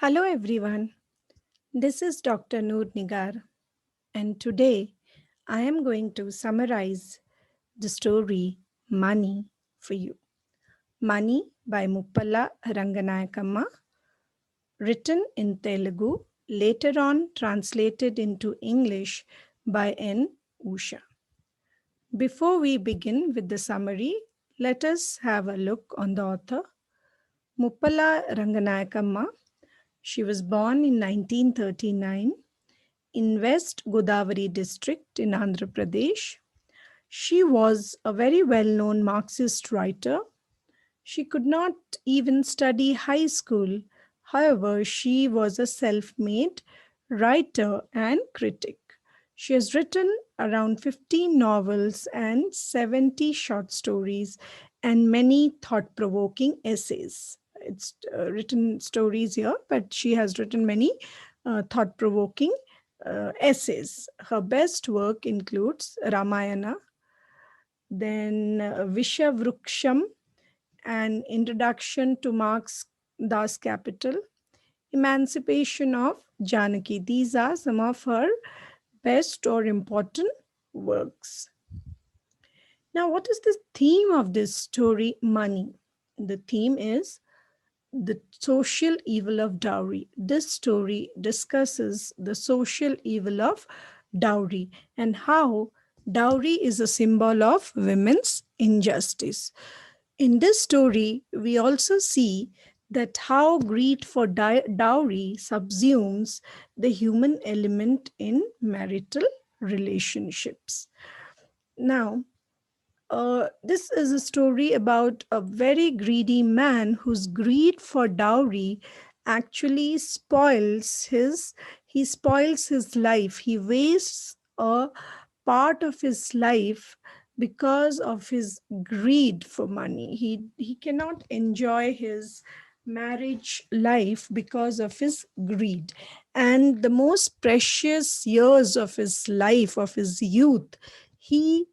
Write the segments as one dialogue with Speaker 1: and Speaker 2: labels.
Speaker 1: Hello everyone, this is Dr.NoorNigar, and today I am going to summarize the story Money for you. Money by Muppala Ranganayakamma, written in Telugu, later on translated into English by N. Usha. Before we begin with the summary, let us have a look on the author. Muppala Ranganayakamma. She was born in 1939 in West Godavari district in Andhra Pradesh. She was a very well known Marxist writer. She could not even study high school. However, she was a self made writer and critic. She has written around 15 novels and 70 short stories and many thought provoking essays. It's written stories here, but she has written many thought provoking essays. Her best work includes Ramayana, then Vishavruksham, an introduction to Marx Das Capital, Emancipation of Janaki. These are some of her best or important works. Now, what is the theme of this story? Money. The theme is the social evil of dowry. This story discusses the social evil of dowry and how dowry is a symbol of women's injustice. In this story, we also see that how greed for dowry subsumes the human element in marital relationships. Now, this is a story about a very greedy man whose greed for dowry actually spoils his life. He wastes a part of his life because of his greed for money. He cannot enjoy his marriage life because of his greed. And the most precious years of his life, of his youth, he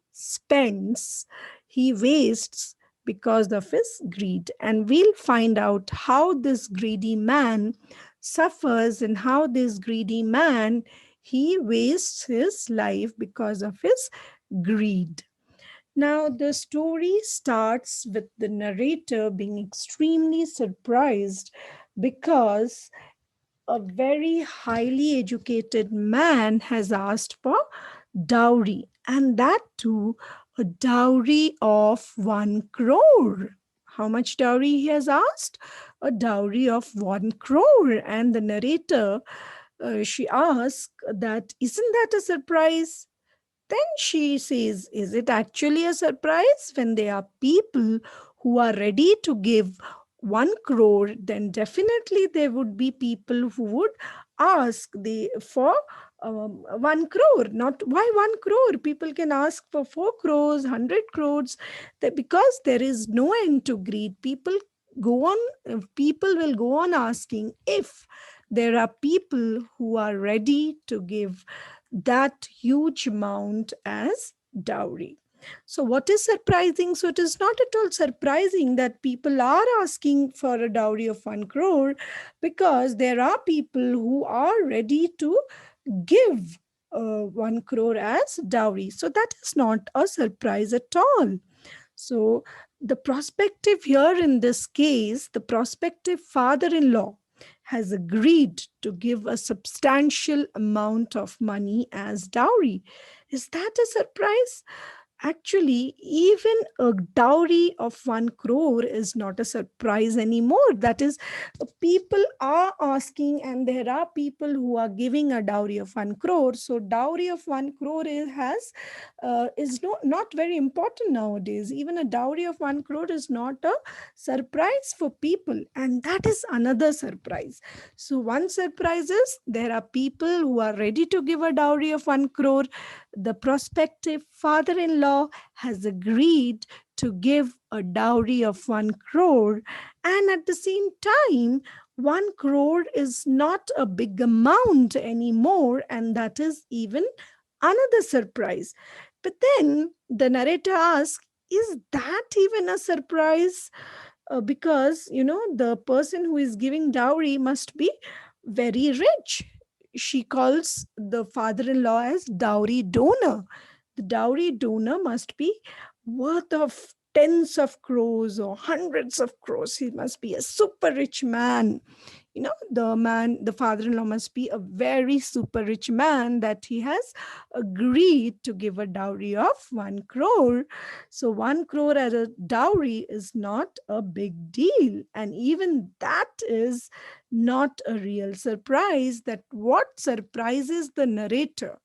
Speaker 1: wastes because of his greed. And we'll find out how this greedy man suffers and how this greedy man he wastes his life because of his greed. Now, the story starts with the narrator being extremely surprised because a very highly educated man has asked for dowry, and that too a dowry of 1 crore. How much dowry he has asked? A dowry of 1 crore. And the narrator, she asked that, isn't that a surprise? Then she says, is it actually a surprise? When there are people who are ready to give 1 crore, then definitely there would be people who would ask for 1 crore. Not why 1 crore? People can ask for 4 crores, 100 crores. Because there is no end to greed, people will go on asking if there are people who are ready to give that huge amount as dowry. So, what is surprising? So, it is not at all surprising that people are asking for a dowry of 1 crore because there are people who are ready to give 1 crore as dowry. So, that is not a surprise at all. So, the prospective here in this case, the prospective father in law has agreed to give a substantial amount of money as dowry. Is that a surprise? Actually, even a dowry of 1 crore is not a surprise anymore. That is, people are asking, and there are people who are giving a dowry of 1 crore. So, dowry of 1 crore is not very important nowadays. Even a dowry of 1 crore is not a surprise for people, and that is another surprise. So, one surprise is there are people who are ready to give a dowry of 1 crore. The prospective father in law has agreed to give a dowry of 1 crore, and at the same time, 1 crore is not a big amount anymore, and that is even another surprise. But then the narrator asks, is that even a surprise? because the person who is giving dowry must be very rich. She calls the father-in-law as dowry donor. The dowry donor must be worth of tens of crores or hundreds of crores. He must be a super rich man. The father-in-law must be a very super rich man, that he has agreed to give a dowry of 1 crore. So 1 crore as a dowry is not a big deal, and even that is not a real surprise. That what surprises the narrator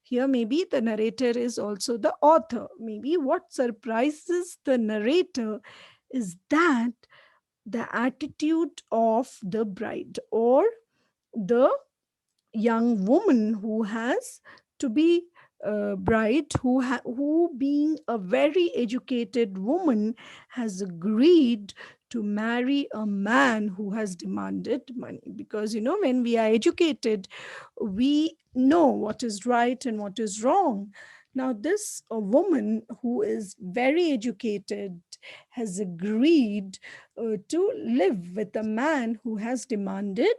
Speaker 1: here, maybe the narrator is also the author. Maybe what surprises the narrator is that the attitude of the bride, or the young woman who has to be a bride, who being a very educated woman has agreed to marry a man who has demanded money. Because when we are educated, we know what is right and what is wrong. Now this a woman who is very educated has agreed to live with a man who has demanded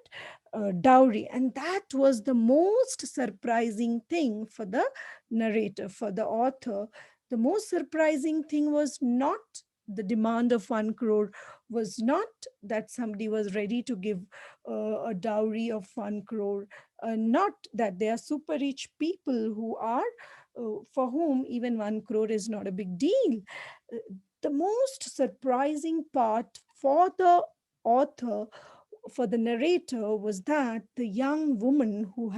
Speaker 1: dowry. And that was the most surprising thing for the narrator, for the author. The most surprising thing was not the demand of 1 crore, was not that somebody was ready to give a dowry of 1 crore, not that they are super rich people who are for whom even 1 crore is not a big deal. Uh, the most surprising part for the author, for the narrator, was that the young woman who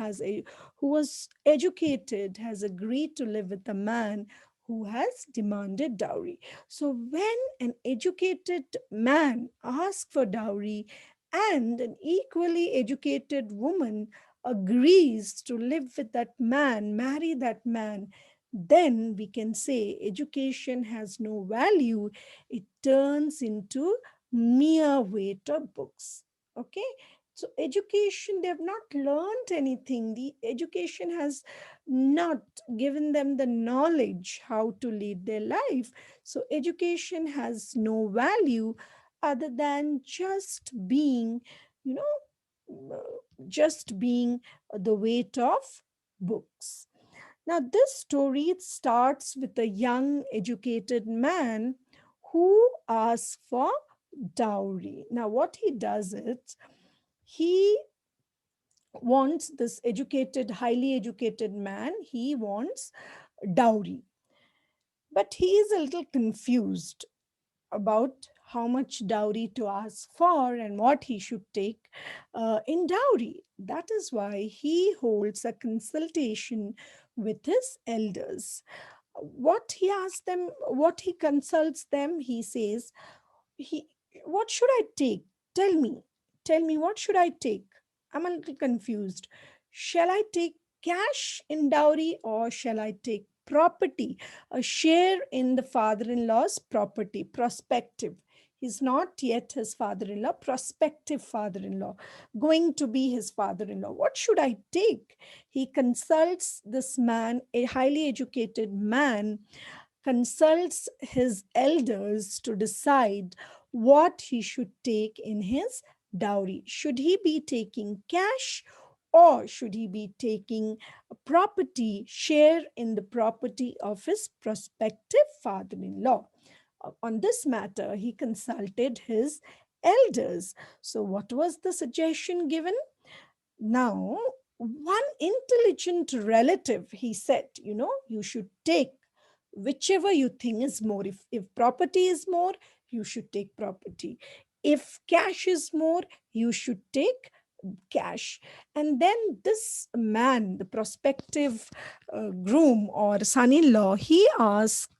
Speaker 1: was educated has agreed to live with a man who has demanded dowry. So when an educated man asks for dowry and an equally educated woman agrees to live with that man, marry that man, then we can say education has no value. It turns into mere weight of books. Okay, so education, they have not learned anything. The education has not given them the knowledge how to lead their life. So education has no value other than just being, you just being the weight of books. Now this story, it starts with a young educated man who asks for dowry. Now what he does is, he wants, this educated, highly educated man, he wants dowry, but he is a little confused about how much dowry to ask for and what he should take in dowry. That is why he holds a consultation with his elders. What he asks them, what he consults them, he says, he, what should I take? Tell me, what should I take? I'm a little confused. Shall I take cash in dowry, or shall I take property, a share in the father-in-law's property, prospective? He's not yet his father-in-law, prospective father-in-law, going to be his father-in-law. What should I take? He consults this man, a highly educated man, consults his elders to decide what he should take in his dowry. Should he be taking cash, or should he be taking a property, share in the property of his prospective father-in-law? On this matter, he consulted his elders. So what was the suggestion given? Now, one intelligent relative, he said, you should take whichever you think is more. If property is more, you should take property. If cash is more, you should take cash. And then this man, the prospective groom or son-in-law, he asked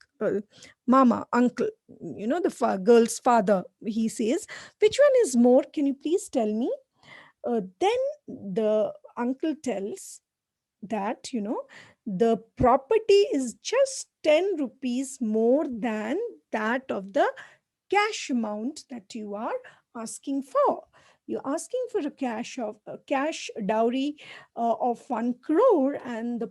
Speaker 1: mama, uncle, the girl's father, he says, which one is more? Can you please tell me? Then the uncle tells that the property is just 10 rupees more than that of the cash amount that you are asking for. You're asking for a cash dowry of 1 crore, and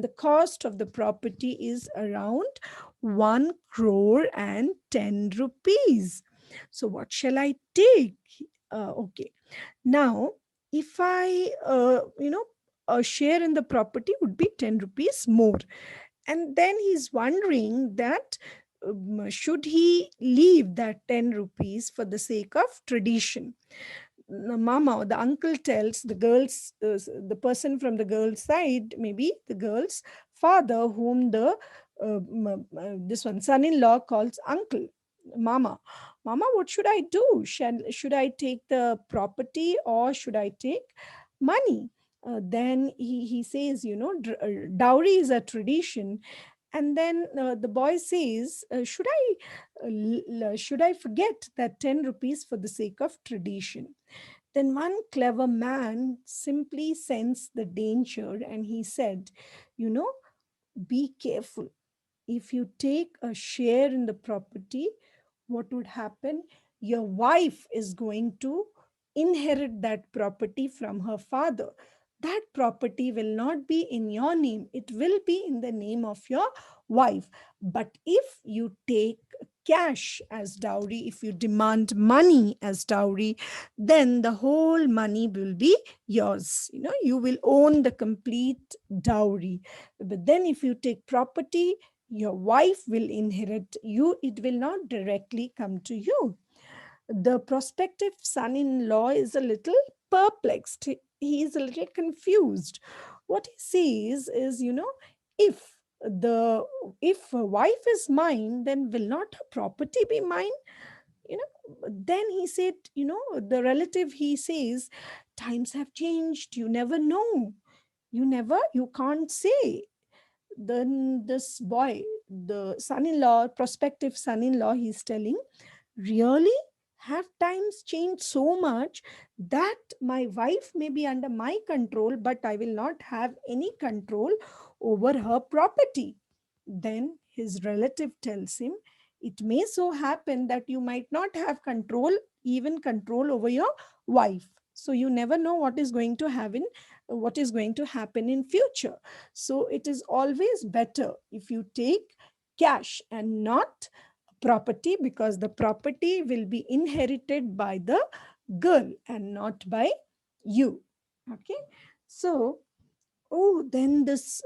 Speaker 1: the cost of the property is around 1 crore and 10 rupees. So what shall I take? Okay. Now, if I, a share in the property would be 10 rupees more. And then he's wondering that should he leave that 10 rupees for the sake of tradition? The mama or the uncle tells the girls, the person from the girl's side, maybe the girl's father, whom the this one son-in-law calls uncle. Mama, what should I do? Should I take the property or should I take money? Then he says, dowry is a tradition. And then the boy says, should I forget that 10 rupees for the sake of tradition? Then one clever man simply sensed the danger and he said, you know, be careful. If you take a share in the property, what would happen? Your wife is going to inherit that property from her father. That property will not be in your name, it will be in the name of your wife. But if you take cash as dowry, if you demand money as dowry, then the whole money will be yours. You will own the complete dowry. But then if you take property, your wife will inherit you, it will not directly come to you. The prospective son-in-law is a little perplexed. He is a little confused. What he says is, if the if a wife is mine, then will not her property be mine? Then he said, the relative, he says, times have changed, you never know. You can't say. Then this boy, the son-in-law, prospective son-in-law, he's telling, really, have times changed so much that my wife may be under my control, but I will not have any control over her property? Then his relative tells him, it may so happen that you might not have control, even control over your wife. So you never know what is going to happen in future. So it is always better if you take cash and not property, because the property will be inherited by the girl and not by you. Okay. So, oh, then this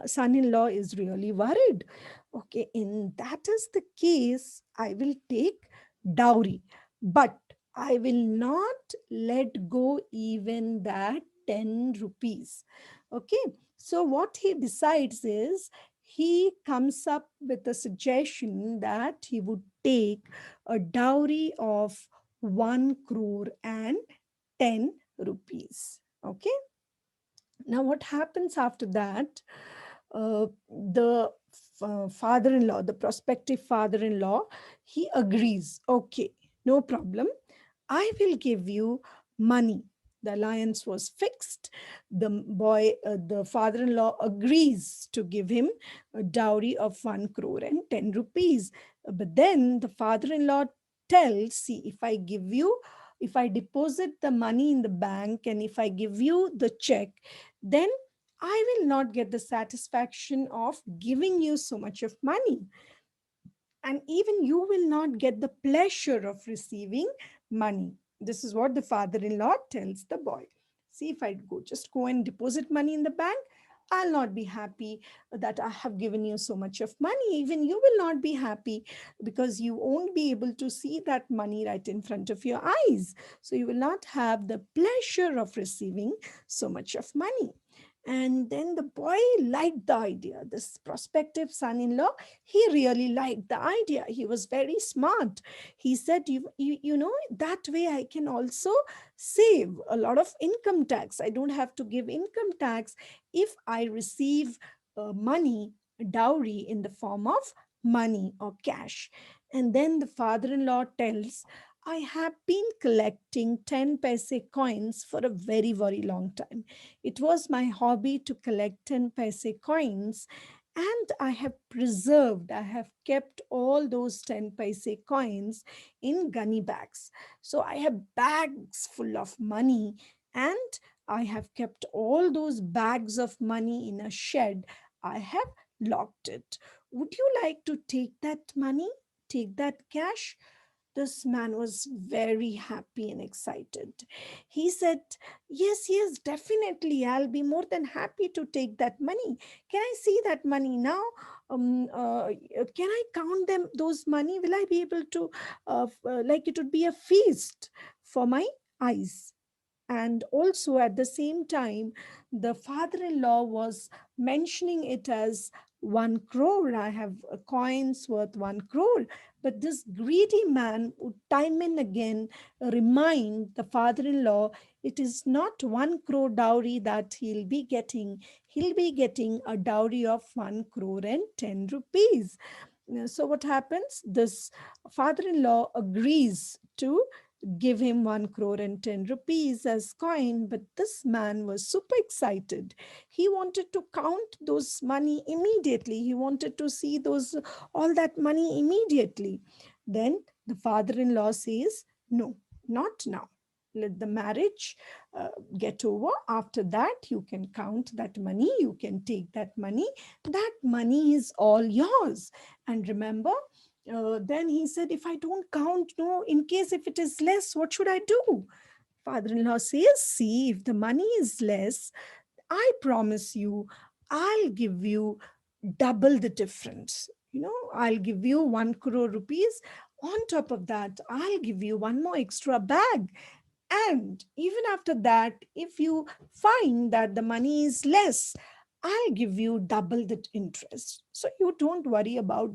Speaker 1: son-in-law is really worried. Okay, in that is the case, I will take dowry, but I will not let go even that 10 rupees. Okay, so what he decides is, he comes up with a suggestion that he would take a dowry of 1 crore and 10 rupees. Okay, now, what happens after that? The father-in-law, the prospective father-in-law, he agrees. Okay, no problem. I will give you money. The alliance was fixed. The father-in-law agrees to give him a dowry of 1 crore and 10 rupees. But then the father-in-law tells, see, if I deposit the money in the bank and if I give you the check, then I will not get the satisfaction of giving you so much of money. And even you will not get the pleasure of receiving money. This is what the father-in-law tells the boy. See, if I go and deposit money in the bank, I'll not be happy that I have given you so much of money. Even you will not be happy because you won't be able to see that money right in front of your eyes. So you will not have the pleasure of receiving so much of money. And then the boy liked the idea. This prospective son-in-law, he really liked the idea. He was very smart. He said, that way I can also save a lot of income tax. I don't have to give income tax if I receive money, dowry in the form of money or cash. And then the father-in-law tells, I have been collecting 10 paise coins for a very, very long time. It was my hobby to collect 10 paise coins, and I have I have kept all those 10 paise coins in gunny bags. So I have bags full of money, and I have kept all those bags of money in a shed. I have locked it. Would you like to take that money? Take that cash? This man was very happy and excited. He said, "Yes, yes, definitely. I'll be more than happy to take that money. Can I see that money now? Can I count them, those money? Will I be able to, like it would be a feast for my eyes?" And also at the same time, the father-in-law was mentioning it as 1 crore. I have coins worth 1 crore. But this greedy man would time and again remind the father-in-law, it is not 1 crore dowry that he'll be getting a dowry of 1 crore and 10 rupees. So what happens? This father-in-law agrees to give him 1 crore and 10 rupees as coin. But this man was super excited. He wanted to count those money immediately. He wanted to see those all that money immediately. Then the father-in-law says, "No, not now. Let the marriage get over. After that, you can count that money. You can take that money. That money is all yours. And remember, then he said, if I don't count, no, in case if it is less, what should I do?" Father-in-law says, "See, if the money is less, I promise you, I'll give you double the difference. I'll give you 1 crore rupees. On top of that, I'll give you one more extra bag. And even after that, if you find that the money is less, I'll give you double the interest. So you don't worry about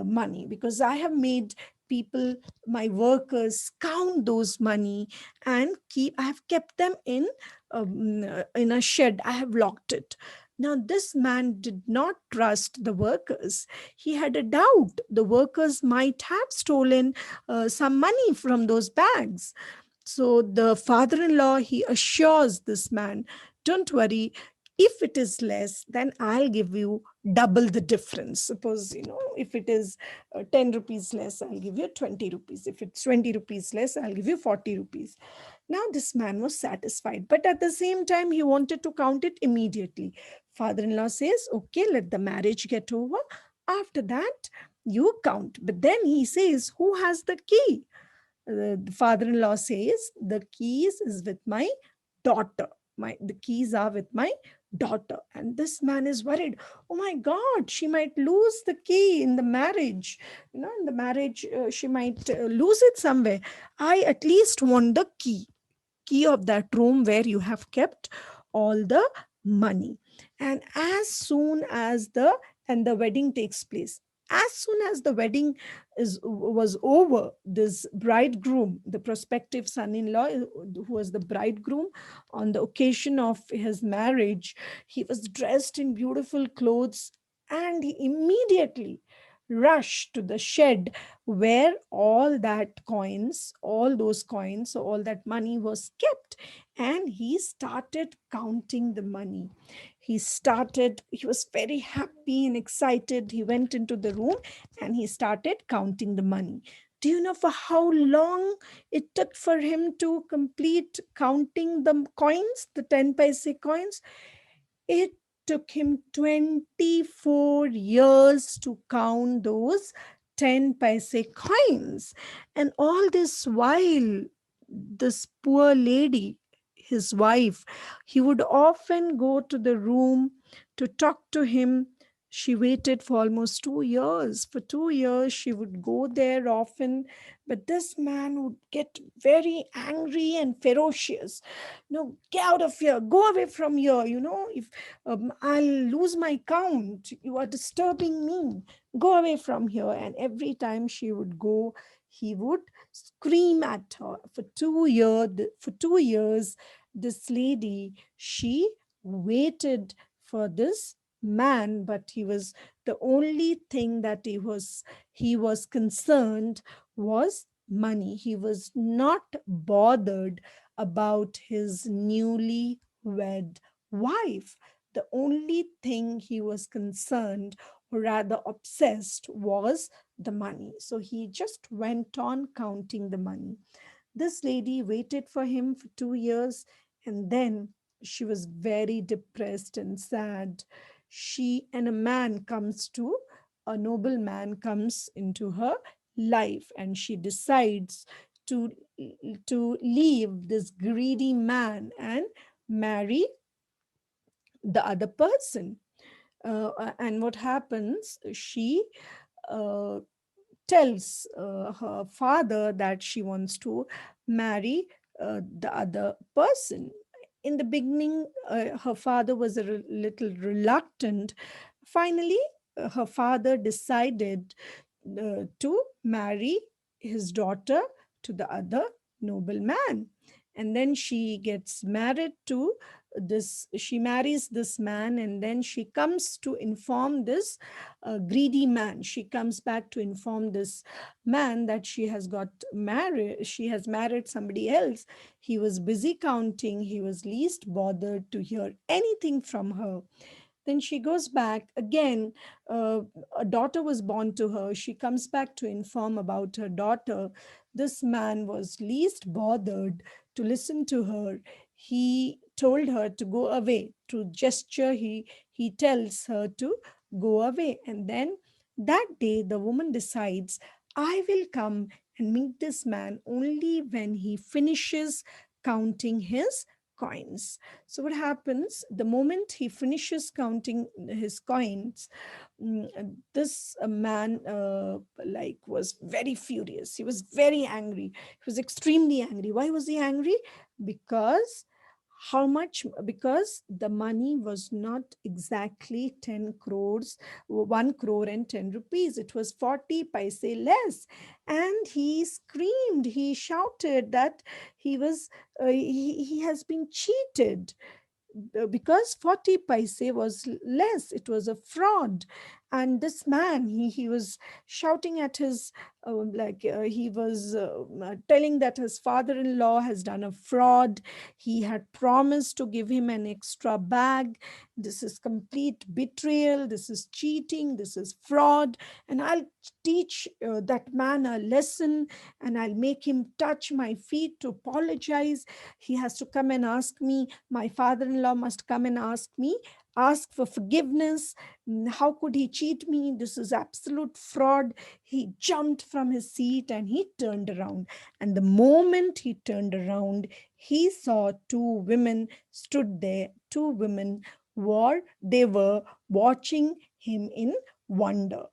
Speaker 1: money, because I have made people, my workers, count those money and I have kept them in a shed. I have locked it." Now, this man did not trust the workers. He had a doubt the workers might have stolen some money from those bags. So the father-in-law, he assures this man, "Don't worry, if it is less, then I'll give you double the difference. Suppose, if it is 10 rupees less, I'll give you 20 rupees. If it's 20 rupees less, I'll give you 40 rupees." Now this man was satisfied, but at the same time, he wanted to count it immediately. Father-in-law says, "Okay, let the marriage get over. After that, you count." But then he says, "Who has the key?" The father-in-law says, "The keys is with my daughter. The keys are with my daughter." And this man is worried. "Oh my God, she might lose the key in the marriage. In the marriage, she might lose it somewhere. I at least want the key of that room where you have kept all the money." And as soon as the wedding takes place, as soon as the wedding was over, this bridegroom, the prospective son-in-law, who was the bridegroom on the occasion of his marriage, he was dressed in beautiful clothes, and he immediately rushed to the shed where all those coins, so all that money was kept. And he started counting the money. He was very happy and excited. He went into the room and he started counting the money. Do you know for how long it took for him to complete counting the coins, the 10 paise coins? It took him 24 years to count those 10 paise coins. And all this while, this poor lady, his wife, he would often go to the room to talk to him. She waited for almost 2 years. For 2 years, she would go there often. But this man would get very angry and ferocious. "No, get out of here. Go away from here. If I'll lose my count, you are disturbing me. Go away from here." And every time she would go, he would scream at her. For 2 years, this lady, she waited for this man, but he was the only thing that he was concerned was money. He was not bothered about his newly wed wife. The only thing he was concerned, or rather obsessed, was the money. So he just went on counting the money. This lady waited for him for 2 years, and then she was very depressed and sad. A noble man comes into her life, and she decides to leave this greedy man and marry the other person. And what happens, she uh, tells her father that she wants to marry the other person. In the beginning, her father was a little reluctant. Finally, her father decided to marry his daughter to the other nobleman. And then she gets married to she marries this man, and then she comes to inform this greedy man. She comes back to inform this man that she has married somebody else. He was busy counting, he was least bothered to hear anything from her. Then she goes back again. uh, a daughter was born to her. She comes back to inform about her daughter. This man was least bothered to listen to her. He told her to go away. Through gesture, he tells her to go away. And then that day, the woman decides, I will come and meet this man only when he finishes counting his coins. So what happens, the moment he finishes counting his coins, this man was very furious. He was very angry. He was extremely angry. Why was he angry? Because how much? Because the money was not exactly 10 crores, 1 crore and 10 rupees. It was 40 paise less. And he screamed, he shouted that he has been cheated, because 40 paise was less. It was a fraud. And this man, he was shouting at his he was telling that his father-in-law has done a fraud. He had promised to give him an extra bag. This is complete betrayal, this is cheating, this is fraud, and I'll teach that man a lesson, and I'll make him touch my feet to apologize. He has to come and ask me. My father in law must come and ask me, ask for forgiveness. How could he cheat me? This is absolute fraud. He jumped from his seat and he turned around. And the moment he turned around, he saw two women stood there. Two women they were watching him in wonder.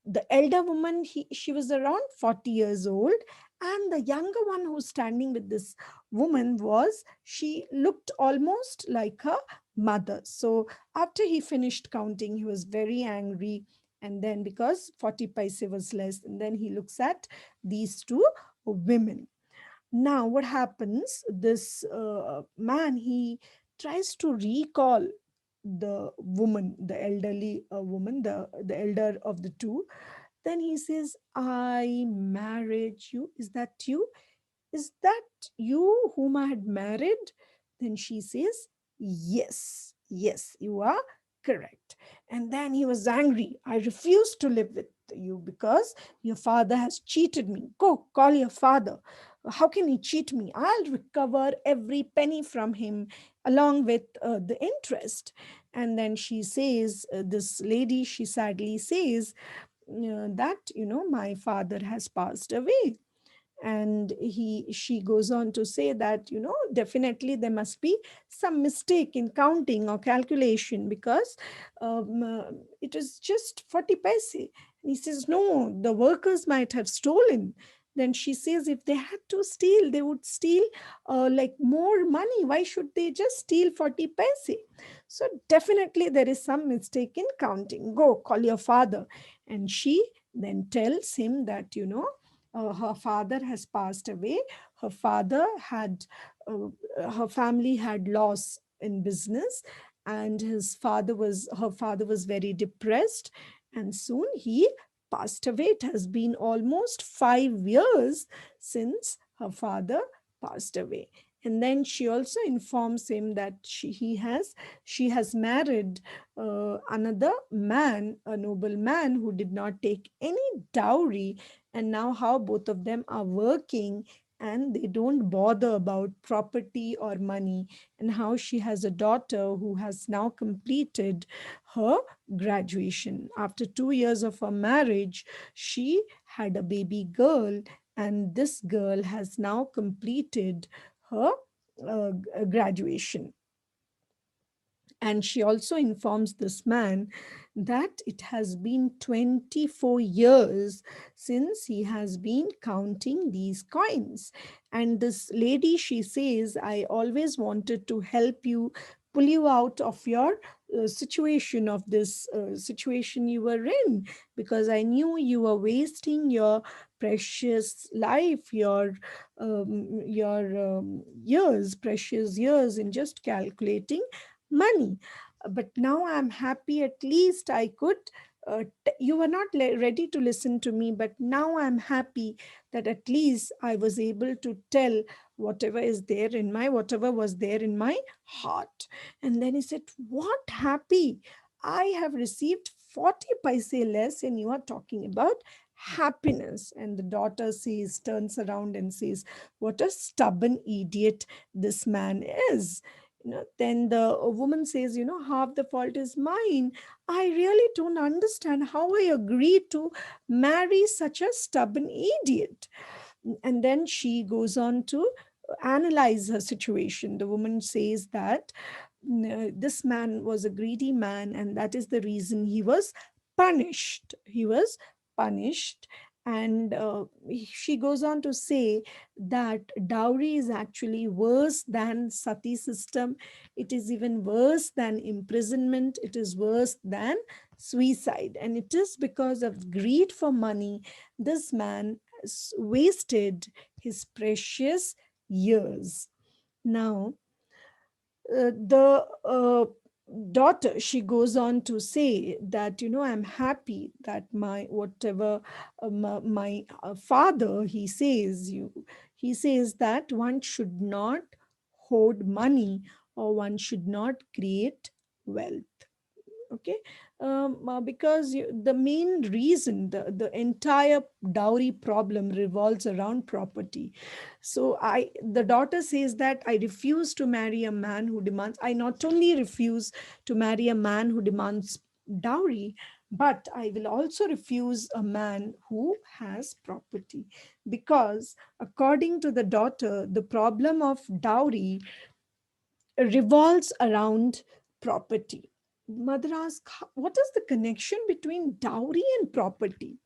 Speaker 1: The elder woman, she was around 40 years old, and the younger one who's standing with this woman she looked almost like her mother. So after he finished counting, he was very angry. And then, because 40 paise was less, and then he looks at these two women. Now what happens, this man, he tries to recall the woman, the elderly woman, the elder of the two. Then he says, I married you. Is that you? Is that you whom I had married? Then she says, yes, yes, you are correct. And then he was angry. I refuse to live with you because your father has cheated me. Go call your father. How can he cheat me? I'll recover every penny from him along with the interest. And then she says, this lady, she sadly says, that my father has passed away. And she goes on to say that definitely there must be some mistake in counting or calculation, because it is just 40 paise. And he says, no, the workers might have stolen. Then she says, if they had to steal, they would steal like more money. Why should they just steal 40 paise? So definitely there is some mistake in counting. Go call your father. And she then tells him that her father has passed away. Her father had, her family had loss in business, and her father was very depressed, and soon he passed away. It has been almost 5 years since her father passed away. And then she also informs him that she has married another man, a noble man who did not take any dowry, and now how both of them are working and they don't bother about property or money, and how she has a daughter who has now completed her graduation. After 2 years of her marriage, she had a baby girl, and this girl has now completed her graduation. And she also informs this man that it has been 24 years since he has been counting these coins. And this lady, she says, I always wanted to help you, pull you out of your situation, of this situation you were in, because I knew you were wasting your precious life, your years, precious years, in just calculating money. But now I'm happy, at least I could. You were not ready to listen to me, but now I'm happy that at least I was able to tell whatever was there in my heart. And then he said, what happy? I have received 40 paise less, and you are talking about happiness. And the daughter turns around and says, what a stubborn idiot this man is. Then the woman says, half the fault is mine. I really don't understand how I agreed to marry such a stubborn idiot. And then she goes on to analyze her situation. The woman says that this man was a greedy man, and that is the reason he was punished. He was punished. And she goes on to say that dowry is actually worse than sati system. It is even worse than imprisonment. It is worse than suicide. And it is because of greed for money, this man wasted his precious years. Now, the daughter, she goes on to say that, I'm happy that my whatever my father, he says that one should not hoard money, or one should not create wealth. Okay. Because the main reason, the entire dowry problem revolves around property. So the daughter says that I refuse to marry a man who demands, I not only refuse to marry a man who demands dowry, but I will also refuse a man who has property. Because according to the daughter, the problem of dowry revolves around property. Mother asks, what is the connection between dowry and property?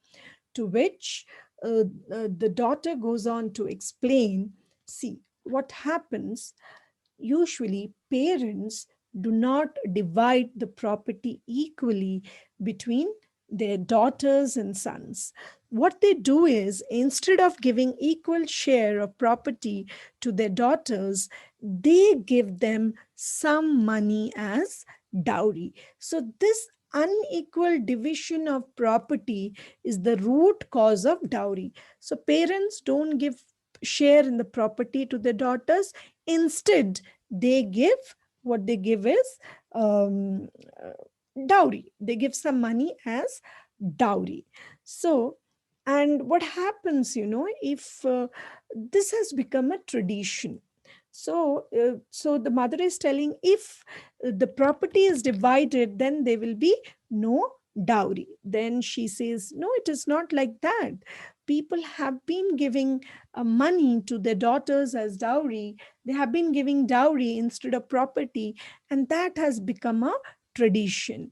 Speaker 1: To which the daughter goes on to explain, see, what happens, usually parents do not divide the property equally between their daughters and sons. What they do is, instead of giving equal share of property to their daughters, they give them some money as dowry. So this unequal division of property is the root cause of dowry. So parents don't give share in the property to their daughters. Instead, they give, what they give is um, uh, dowry. They give some money as dowry. So, and what happens, if this has become a tradition. So the mother is telling, if the property is divided, then there will be no dowry. Then she says, no, it is not like that. People have been giving money to their daughters as dowry. They have been giving dowry instead of property, and that has become a tradition.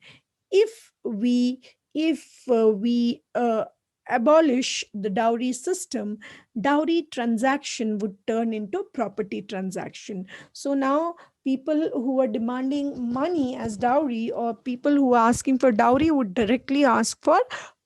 Speaker 1: If we abolish the dowry system, dowry transaction would turn into property transaction. So now people who are demanding money as dowry, or people who are asking for dowry, would directly ask for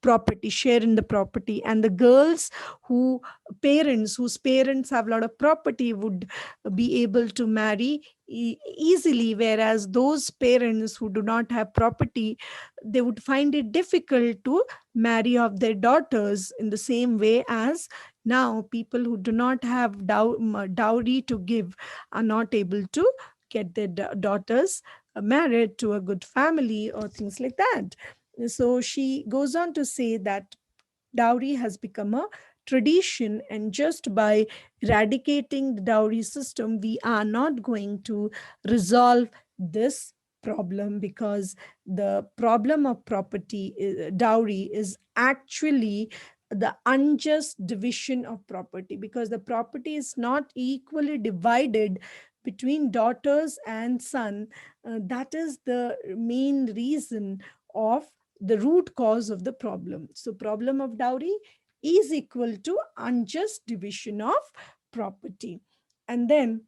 Speaker 1: property, share in the property. And the girls whose parents have a lot of property would be able to marry easily, whereas those parents who do not have property, they would find it difficult to marry off their daughters, in the same way as now people who do not have dowry to give are not able to get their daughters married to a good family, or things like that. So she goes on to say that dowry has become a tradition, and just by eradicating the dowry system, we are not going to resolve this problem, because the problem of property, dowry, is actually the unjust division of property, because the property is not equally divided between daughters and son. That is the main reason of the root cause of the problem. So problem of dowry is equal to unjust division of property. And then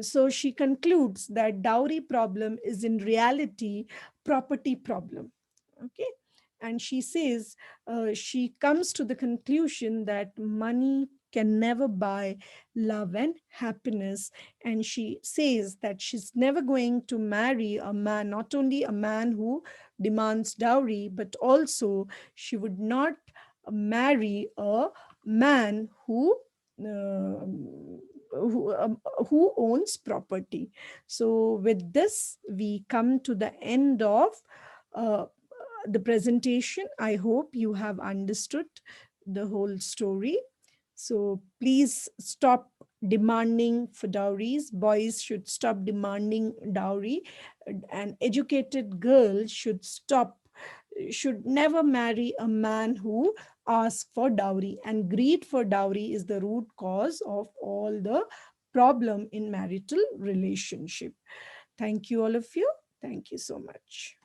Speaker 1: so she concludes that dowry problem is in reality property problem. Okay. And she says, she comes to the conclusion that money can never buy love and happiness. And she says that she's never going to marry a man, not only a man who demands dowry, but also she would not marry a man uh, who owns property. So with this, we come to the end of uh, the presentation. I hope you have understood the whole story. So please stop demanding for dowries. Boys should stop demanding dowry. An educated girl should never marry a man who asks for dowry. And greed for dowry is the root cause of all the problem in marital relationship. Thank you, all of you. Thank you so much.